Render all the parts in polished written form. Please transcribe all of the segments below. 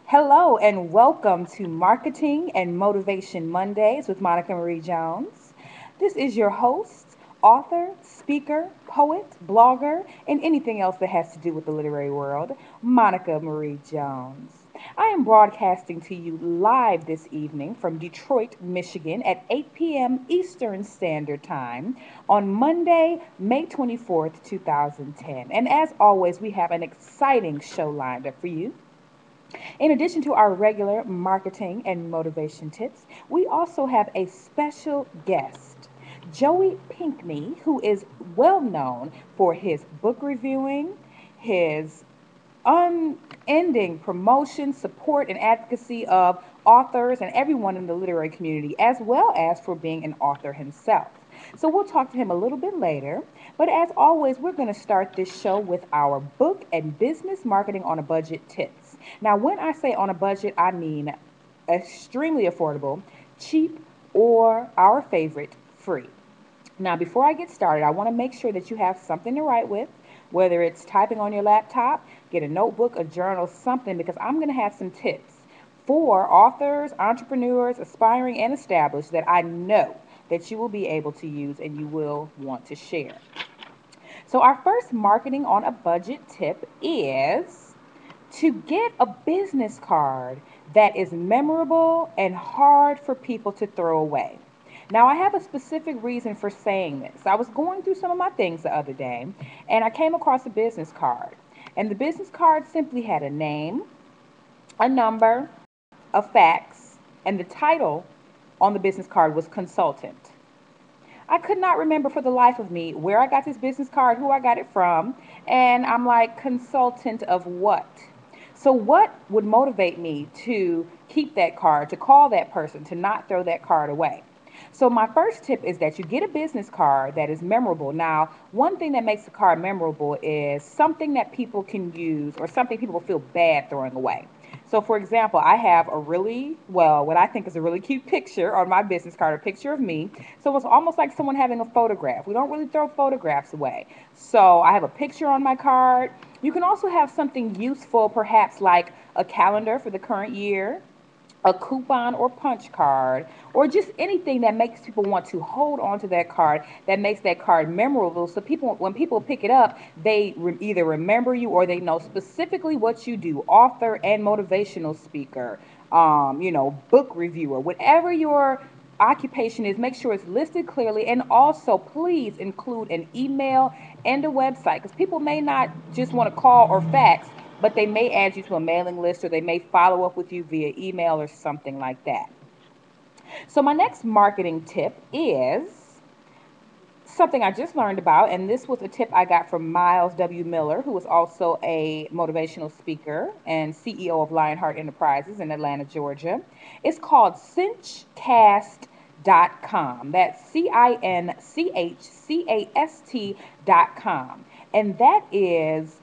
Hello and welcome to Marketing and Motivation Mondays with Monica Marie Jones. This is your host, author, speaker, poet, blogger, and anything else that has to do with the literary world, Monica Marie Jones. I am broadcasting to you live this evening from Detroit, Michigan at 8 p.m. Eastern Standard Time on Monday, May 24th, 2010. And as always, we have an exciting show lined up for you. In addition to our regular marketing and motivation tips, we also have a special guest, Joey Pinkney, who is well known for his book reviewing, his unending promotion, support, and advocacy of authors and everyone in the literary community, as well as for being an author himself. So we'll talk to him a little bit later. But as always, we're going to start this show with our book and business marketing on a budget tips. Now, when I say on a budget, I mean extremely affordable, cheap, or our favorite, free. Now, before I get started, I want to make sure that you have something to write with, whether it's typing on your laptop, get a notebook, a journal, something, because I'm going to have some tips for authors, entrepreneurs, aspiring, and established that I know that you will be able to use and you will want to share. So, our first marketing on a budget tip is to get a business card that is memorable and hard for people to throw away. Now, I have a specific reason for saying this. I was going through some of my things the other day and I came across a business card. And the business card simply had a name, a number, a fax, and the title on the business card was consultant. I could not remember for the life of me where I got this business card, who I got it from, and I'm like, consultant of what? So, what would motivate me to keep that card, to call that person, to not throw that card away? So, my first tip is that you get a business card that is memorable. Now, one thing that makes a card memorable is something that people can use or something people feel bad throwing away. So, for example, I have a really, well, what I think is a really cute picture on my business card, a picture of me. So, it's almost like someone having a photograph. We don't really throw photographs away. So, I have a picture on my card. You can also have something useful, perhaps like a calendar for the current year, a coupon or punch card, or just anything that makes people want to hold on to that card, that makes that card memorable. So people, when people pick it up, they either remember you or they know specifically what you do, author and motivational speaker, book reviewer, whatever your occupation is, make sure it's listed clearly, and also please include an email and a website, because people may not just want to call or fax, but they may add you to a mailing list or they may follow up with you via email or something like that. So, my next marketing tip is something I just learned about, and this was a tip I got from Miles W. Miller, who is also a motivational speaker and CEO of Lionheart Enterprises in Atlanta, Georgia. It's called cinchcast.com. That's cinchcast.com. And that is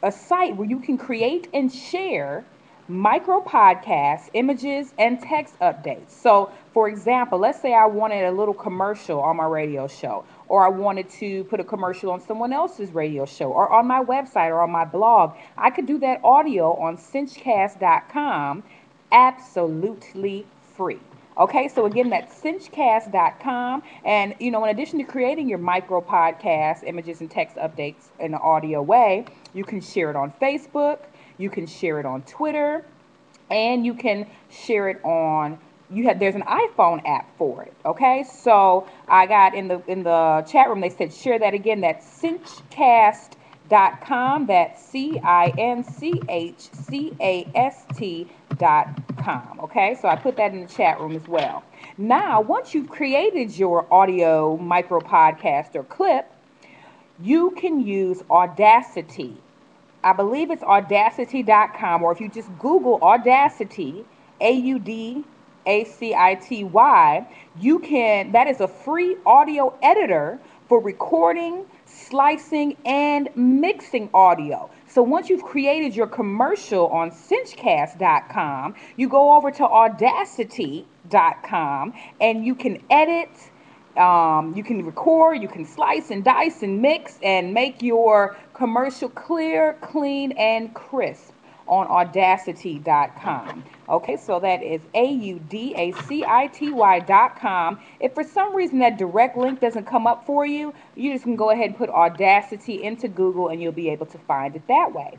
a site where you can create and share micro podcasts, images, and text updates. So, for example, let's say I wanted a little commercial on my radio show, or I wanted to put a commercial on someone else's radio show, or on my website, or on my blog. I could do that audio on cinchcast.com absolutely free. Okay, so again, that's cinchcast.com. And, in addition to creating your micro podcast, images, and text updates in an audio way, you can share it on Facebook, you can share it on Twitter, and you can share it on there's an iPhone app for it. Okay, so I got in the chat room, they said share that again. That's cinchcast.com. That's cinchcast.com. Okay, so I put that in the chat room as well. Now, once you've created your audio micro podcast or clip, you can use Audacity. I believe it's audacity.com, or if you just Google Audacity, Audacity, that is a free audio editor for recording, slicing, and mixing audio. So once you've created your commercial on cinchcast.com, you go over to audacity.com and you can edit, you can record, you can slice and dice and mix and make your commercial clear, clean, and crisp. on audacity.com. Okay, so that is audacity.com. If for some reason that direct link doesn't come up for you, you just can go ahead and put Audacity into Google and you'll be able to find it that way.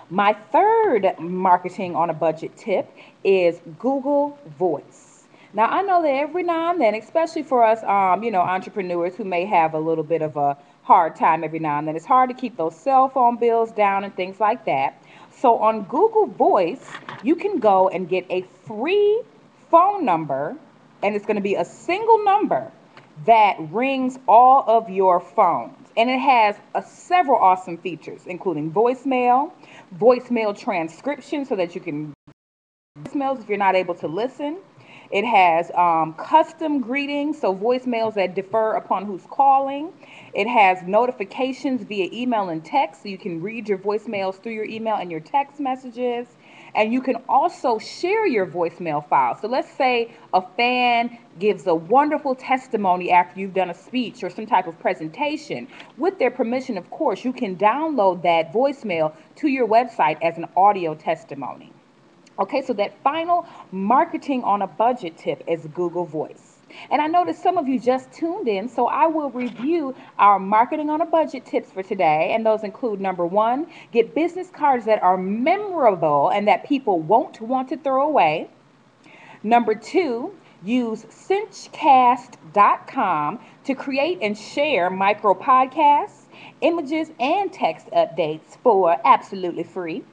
My third marketing on a budget tip is Google Voice. Now, I know that every now and then, especially for us, entrepreneurs who may have a little bit of a hard time every now and then, it's hard to keep those cell phone bills down and things like that. So on Google Voice, you can go and get a free phone number, and it's going to be a single number that rings all of your phones. And it has several awesome features, including voicemail transcription so that you can voicemails if you're not able to listen. It has custom greetings, so voicemails that differ upon who's calling. It has notifications via email and text, so you can read your voicemails through your email and your text messages. And you can also share your voicemail file. So let's say a fan gives a wonderful testimony after you've done a speech or some type of presentation. With their permission, of course, you can download that voicemail to your website as an audio testimony. Okay, so that final marketing on a budget tip is Google Voice. And I noticed some of you just tuned in, so I will review our marketing on a budget tips for today. And those include number one, get business cards that are memorable and that people won't want to throw away. Number two, use cinchcast.com to create and share micro podcasts, images, and text updates for absolutely free.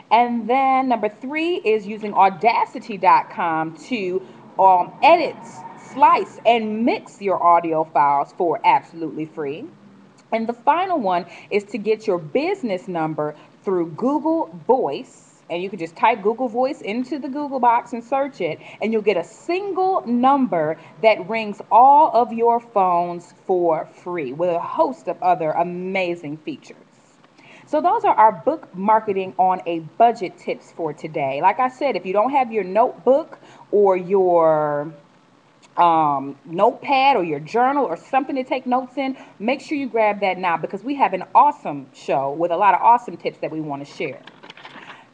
And then number three is using audacity.com to edit, slice, and mix your audio files for absolutely free. And the final one is to get your business number through Google Voice. And you can just type Google Voice into the Google box and search it, and you'll get a single number that rings all of your phones for free with a host of other amazing features. So those are our book marketing on a budget tips for today. Like I said, if you don't have your notebook or your notepad or your journal or something to take notes in, make sure you grab that now because we have an awesome show with a lot of awesome tips that we want to share.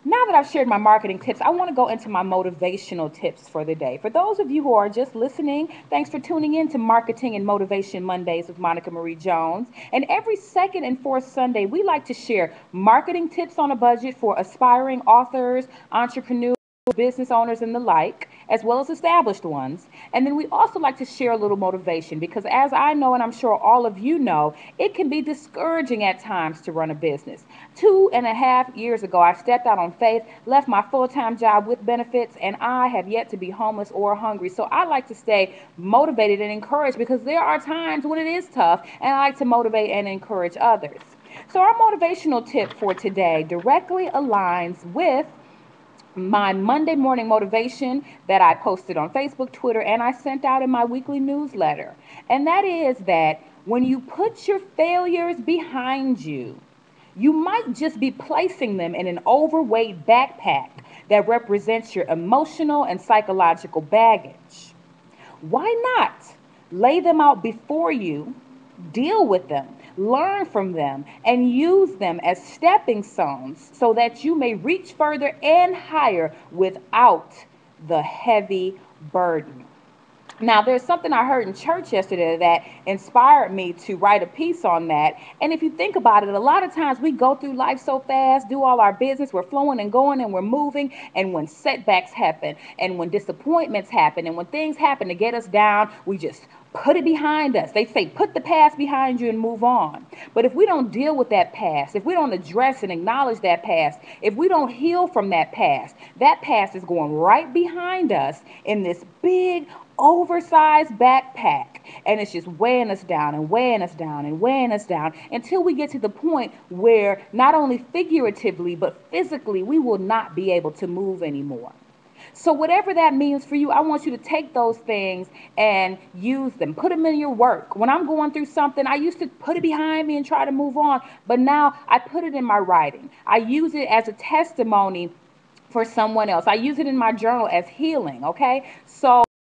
Now that I've shared my marketing tips, I want to go into my motivational tips for the day. For those of you who are just listening, thanks for tuning in to Marketing and Motivation Mondays with Monica Marie Jones. And every second and fourth Sunday, we like to share marketing tips on a budget for aspiring authors, entrepreneurs, business owners, and the like, as well as established ones. And then we also like to share a little motivation because, as I know, and I'm sure all of you know, it can be discouraging at times to run a business. 2.5 years ago, I stepped out on faith, left my full-time job with benefits, and I have yet to be homeless or hungry. So I like to stay motivated and encouraged because there are times when it is tough, and I like to motivate and encourage others. So our motivational tip for today directly aligns with my Monday morning motivation that I posted on Facebook, Twitter, and I sent out in my weekly newsletter. And that is that when you put your failures behind you, you might just be placing them in an overweight backpack that represents your emotional and psychological baggage. Why not lay them out before you, deal with them, learn from them, and use them as stepping stones so that you may reach further and higher without the heavy burden? Now, there's something I heard in church yesterday that inspired me to write a piece on that. And if you think about it, a lot of times we go through life so fast, do all our business, we're flowing and going and we're moving. And when setbacks happen, and when disappointments happen, and when things happen to get us down, we just put it behind us. They say, put the past behind you and move on. But if we don't deal with that past, if we don't address and acknowledge that past, if we don't heal from that past is going right behind us in this big, oversized backpack, and it's just weighing us down and weighing us down and weighing us down until we get to the point where not only figuratively but physically we will not be able to move anymore. So whatever that means for you, I want you to take those things and use them. Put them in your work. When I'm going through something, I used to put it behind me and try to move on, but now I put it in my writing. I use it as a testimony for someone else. I use it in my journal as healing, okay? So